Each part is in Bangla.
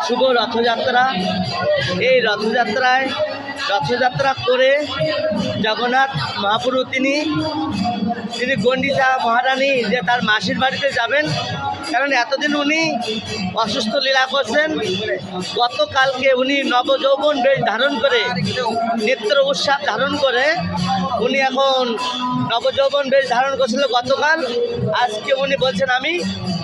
শুভ রথযাত্রা। এই রথযাত্রা করে জগন্নাথ মহাপ্রভু তিনি গন্ডিচা মহারানী যে তার মাসির বাড়িতে যাবেন, কারণ এতদিন উনি অসুস্থ লীলা করছেন। গতকালকে উনি নবযৌবন বেশ ধারণ করে, নিত্য উৎসব ধারণ করে উনি এখন নবযৌবন বেশ ধারণ করছিল গতকাল। আজকে উনি বলছেন আমি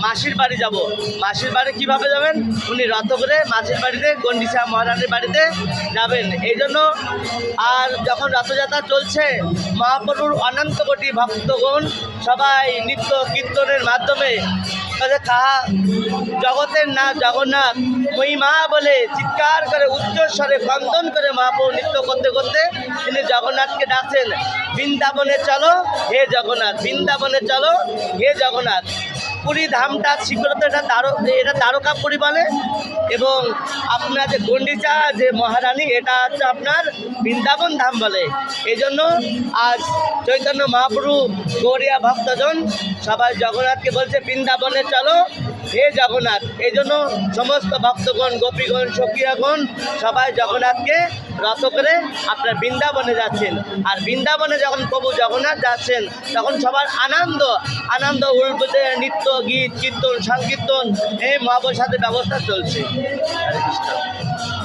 মাসির বাড়ি যাব। মাসির বাড়ি কিভাবে যাবেন? উনি রথ করে মাসির বাড়িতে গন্ডিচা মহারানীর বাড়িতে যাবেন। এই জন্য আর যখন রথযাত্রা চলছে, মহাপ্রভুর অনন্ত কোটি ভক্তগণ সবাই নৃত্য কীর্তনের মাধ্যমে কাহা জগতের না জগন্নাথ মহিমা বলে চিৎকার করে উচ্চস্বরে বন্দন করে মহাপ্রভু নৃত্য করতে করতে তিনি জগন্নাথকে ডাকছেন, বৃন্দাবনে চলো হে জগন্নাথ, বৃন্দাবনে চলো হে জগন্নাথ। পুরী ধামটা শিখরতে এটা তারকাপুরী বলে, এবং আপনার যে গন্ডিচা যে মহারানী এটা হচ্ছে আপনার বৃন্দাবন ধাম বলে। এই জন্য আজ চৈতন্য মহাপ্রভু গৌরিয়া ভক্তজন সবাই জগন্নাথকে বলছে বৃন্দাবনে চলো হে জগন্নাথ। এই জন্য সমস্ত ভক্তগণ, গোপীগণ, সখীয়াগণ সবাই জগন্নাথকে রথ করে আপনার বৃন্দাবনে যাচ্ছেন। আর বৃন্দাবনে যখন প্রভু জগন্নাথ যাচ্ছেন তখন সবার আনন্দ উল্টোতে নৃত্য, গীত, কীর্তন, সংকীর্তন এই মহাপ্রসাদের ব্যবস্থা চলছে। হরে কৃষ্ণ।